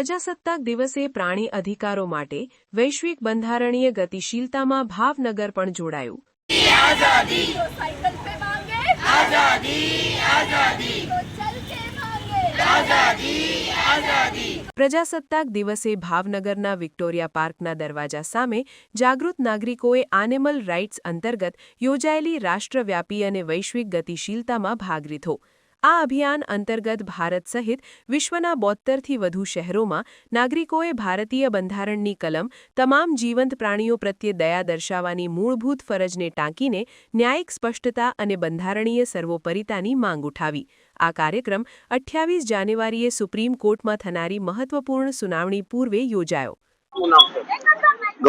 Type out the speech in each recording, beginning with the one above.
પ્રજાસત્તાક દિવસે પ્રાણી અધિકારો માટે વૈશ્વિક બંધારણીય ગતિશીલતામાં ભાવનગર પણ જોડાયું। आजादी तो साइकिल पे मांगे आजादी आजादी तो चल के मांगे आजादी आजादी। પ્રજાસત્તાક દિવસે ભાવનગરના વિક્ટોરિયા પાર્કના દરવાજા સામે જાગૃત નાગરિકોએ એનિમલ રાઇટ્સ અંતર્ગત યોજાયેલી રાષ્ટ્રવ્યાપી અને વૈશ્વિક ગતિશીલતામાં ભાગ લીધો। આ અભિયાન અંતર્ગત ભારત સહિત વિશ્વના 72થી વધુ શહેરોમાં નાગરિકોએ ભારતીય બંધારણની કલમ તમામ જીવંત પ્રાણીઓ પ્રત્યે દયા દર્શાવવાની મૂળભૂત ફરજને ટાંકીને ન્યાયિક સ્પષ્ટતા અને બંધારણીય સર્વોપરિતાની માંગ ઉઠાવી। આ કાર્યક્રમ 28 જાન્યુઆરીએ સુપ્રીમ કોર્ટમાં થનારી મહત્વપૂર્ણ સુનાવણી પૂર્વે યોજાયો।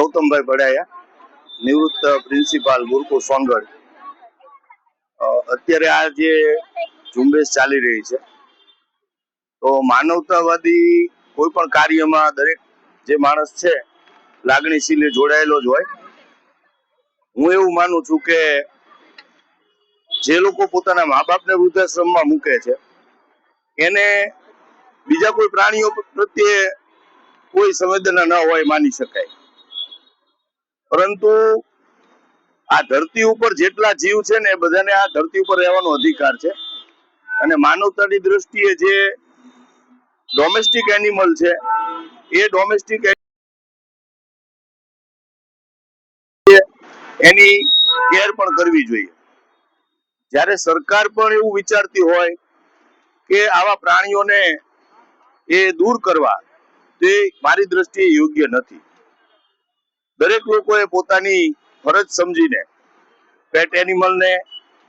ગૌતમભાઈ ભડાયા, નિવૃત્ત પ્રિન્સિપાલ ગુરુકુળ સોનગઢ। અત્યારે આ જે ઝુંબેશ ચાલી રહી છે તો માનવતાવાદી કોઈ પણ કાર્યમાં દરેક જે માણસ છે લાગણીશીલે જોડાયેલો જ હોય। હું એવું માનું છું કે જે લોકો પોતાના મા બાપને વૃદ્ધાશ્રમમાં મૂકે છે એને બીજા કોઈ પ્રાણીઓ પ્રત્યે કોઈ સંવેદના ન હોય માની શકાય, પરંતુ આ ધરતી ઉપર જેટલા જીવ છે ને એ બધાને આ ધરતી ઉપર રહેવાનો અધિકાર છે અને માનવતાની દ્રષ્ટિએ જે ડોમેસ્ટિક એનિમલ છે એ ડોમેસ્ટિક એની કેર પણ કરવી જોઈએ। જ્યારે સરકાર પણ એવું વિચારતી હોય કે આવા પ્રાણીઓને એ દૂર કરવા, તે મારી દ્રષ્ટિએ યોગ્ય નથી। દરેક લોકોએ પોતાની ફરજ સમજીને પેટ એનિમલને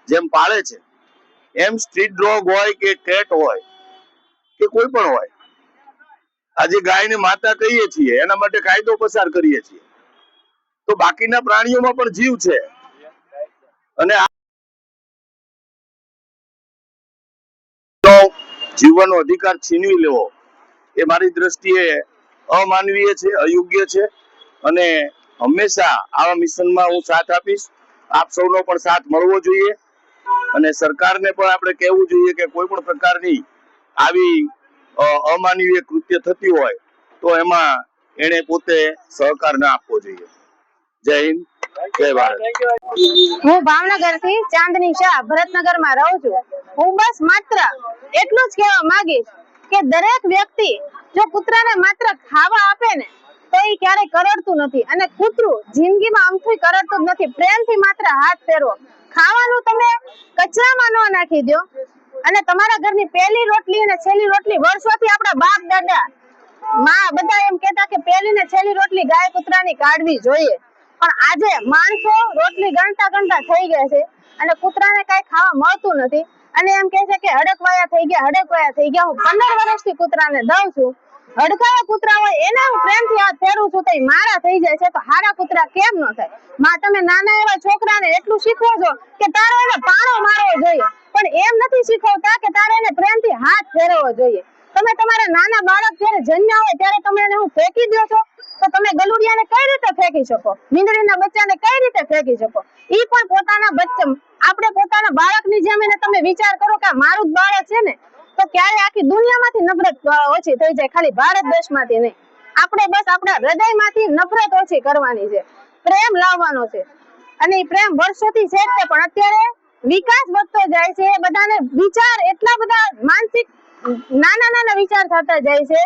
જેમ પાળે છે એમ સ્ટ્રીટ ડોગ હોય કે કેટ હોય કે કોઈ પણ હોય, આજે ગાયને માતા કહીએ છીએ એના માટે કાયદો પસાર કરીએ છીએ, તો બાકીના પ્રાણીઓમાં પણ જીવ છે અને જીવવાનો અધિકાર છીનવી લેવો એ મારી દ્રષ્ટિએ અમાનવીય છે, અયોગ્ય છે અને હંમેશા આવા મિશનમાં હું સાથ આપીશ। આપ સૌનો પણ સાથ મળવો જોઈએ અને સરકારને પણ આપણે કહેવું જોઈએ કે કોઈ પણ પ્રકારની આવી અમાનવીય કૃત્ય થતી હોય તો એમાં એને પોતે સહકાર ન આપવો જોઈએ। જય હિન્દ, જય ભારત। હું ભાવનગરથી ચાંદની શાહ ભરતનગરમાં રહું છું। હું બસ માત્ર એટલું જ કહેવા માંગીશ કે દરેક વ્યક્તિ જો કૂતરાને માત્ર ખાવા આપે ને તો એ ક્યારેય કરડતું નથી અને કૂતરું જિંદગીમાં અમથું કરડતું જ નથી। પ્રેમથી માત્ર હાથ ફેરવો, ખાવાનું તમે કચરામાં ન નાખી દો અને તમારા ઘરની પહેલી રોટલી અને છેલ્લી રોટલી વર્ષોથી આપણા બાપ દાદા માં બધા એમ કહેતા કે પહેલી ને છેલ્લી રોટલી ગાય કૂતરાની કાઢવી જોઈએ, પણ આજે માણસો રોટલી ગણતા ગણતા થઈ ગયા છે અને કૂતરાને કઈ ખાવા મળતું નથી અને એમ કહે છે કે હડકવાયા થઈ ગયા, હડકવાયા થઈ ગયા। હું 15 વર્ષથી કૂતરાને દઉં છું, હડકાયા કૂતરા હોય એને હું પ્રેમથી હાથ ફેરવું છું તો મારા થઈ જાય છે, તો હારા કૂતરા કેમ ન થાય? માં તમે નાના એવા છોકરાને એટલું શીખવો છો કે તારો એને પાણો મારવો જોઈએ, પણ એમ નથી શીખવતા કે તારે એને પ્રેમથી હાથ ફેરવવો જોઈએ। તમે તમારા નાના બાળક જ્યારે જન્મ્યા હોય ત્યારે તમે એને હું ફેંકી દો છો, તો તમે ગલુડિયાને કઈ રીતે ફેંકી શકો? મીંદડીના બચ્ચાને કઈ રીતે ફેંકી શકો? ઈ પણ પોતાના બચ્ચા, આપણે પોતાના બાળકની જેમ એને તમે વિચાર કરો કે આ મારું જ બાળક છે ને, તો ક્યારે આખી દુનિયામાંથી નફરત ઓછી થઈ જાય, ખાલી ભારત દેશમાંથી નહીં। આપણે બસ આપણા હૃદયમાંથી નફરત ઓછી કરવાની છે, પ્રેમ લાવવાનો છે અને એ પ્રેમ વર્ષોથી છે જ, પણ અત્યારે વિકાસ વધતો જાય છે, બધાને વિચાર એટલા બધા માનસિક નાના નાના વિચાર થતા જાય છે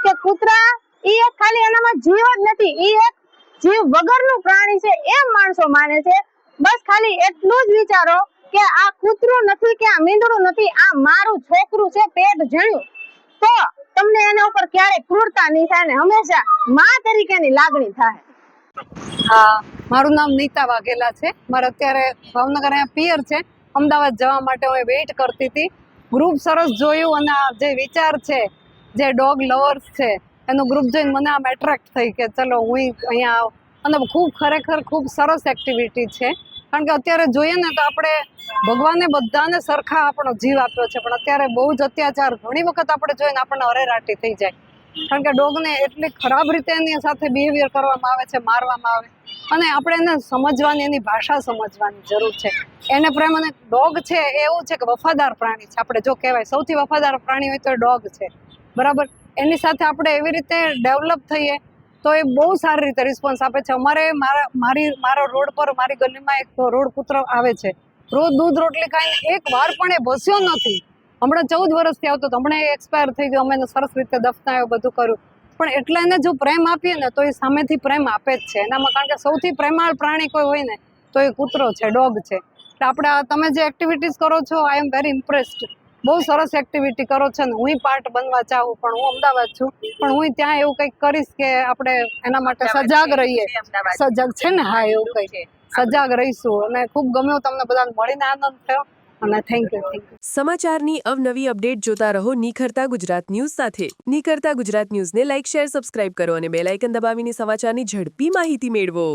કે કૂતરા ઈ એક ખાલી એનામાં જીવ જ નથી, ઈ એક જીવ વગરનું પ્રાણી છે એમ માણસો માને છે। બસ ખાલી એટલું જ વિચારો કે આ કૂતરું નથી કે આ મીંદડું નથી, આ મારું છોકરું છે, પેટ જણ્યું, તો તમને એના ઉપર ક્યારે ક્રૂરતા નહીં થાય ને હંમેશા માં તરીકેની લાગણી થાય। હા, મારું નામ નીતા વાઘેલા છે। મારે અત્યારે ભાવનગર અહીંયા પિયર છે, અમદાવાદ જવા માટે હું વેઇટ કરતી હતી। ગ્રુપ સરસ જોયું અને આ જે વિચાર છે, જે ડોગ લવર્સ છે એનું ગ્રુપ જોઈને મને આમ એટ્રેક્ટ થઈ કે ચલો હું અહીંયા અને ખૂબ ખરેખર ખૂબ સરસ એક્ટિવિટી છે। કારણ કે અત્યારે જોઈએ ને તો આપણે ભગવાને બધાને સરખા આપણો જીવ આપ્યો છે, પણ અત્યારે બહુ જ અત્યાચાર ઘણી વખત આપણે જોઈને આપણને અરેરાટી થઈ જાય, કારણ કે ડોગને એટલી ખરાબ રીતે એની સાથે બિહેવિયર કરવામાં આવે છે, મારવામાં આવે, અને આપણે એને સમજવાની, એની ભાષા સમજવાની જરૂર છે। એને પ્રેમ, અને ડોગ છે એવું છે કે વફાદાર પ્રાણી છે, આપણે જો કહેવાય સૌથી વફાદાર પ્રાણી હોય તો ડોગ છે, બરાબર। એની સાથે આપણે એવી રીતે ડેવલપ થઈએ તો એ બહુ સારી રીતે રિસ્પોન્સ આપે છે. અમારે મારા રોડ પર મારી ગલીમાં એક રોડ કૂતરો આવે છે, રોજ દૂધ રોટલી ખાઈને એક વાર પણ એ ભસ્યો નથી. હમણાં 14 વર્ષથી આવતો હતો, હમણાં એ એક્સપાયર થઈ ગયો. અમે એને સરસ રીતે દફનાવ્યો, બધું કર્યું, પણ એટલે એને જો પ્રેમ આપીએ ને તો એ સામેથી પ્રેમ આપે જ છે એનામાં. કારણ કે સૌથી પ્રેમાળ પ્રાણી કોઈ હોય ને તો એ કૂતરો છે, ડોગ છે. એટલે આપણે તમે જે એક્ટિવિટીઝ કરો છો, આઈ એમ વેરી ઇમ્પ્રેસ્ડ. બહુ સરસ એક્ટિવિટી કરો છો ને હું પાર્ટ બનવા ચાહું, પણ હું અમદાવાદ છું, પણ હું ત્યાં એવું કંઈક કરીશ કે આપણે એના માટે સજાગ રહીએ. સજાગ છે ને? હા, એવું કંઈક સજાગ રહીશું. અને ખૂબ ગમ્યું તમને બધાને મળીને, આનંદ થયો. અને થેન્ક યુ. સમાચારની અવનવી અપડેટ જોતા રહો નિખરતા ગુજરાત ન્યૂઝ સાથે. નિખરતા ગુજરાત ન્યૂઝને લાઇક, શેર, સબસ્ક્રાઇબ કરો અને બેલ આઇકન દબાવીને સમાચારની ઝડપી માહિતી મેળવો.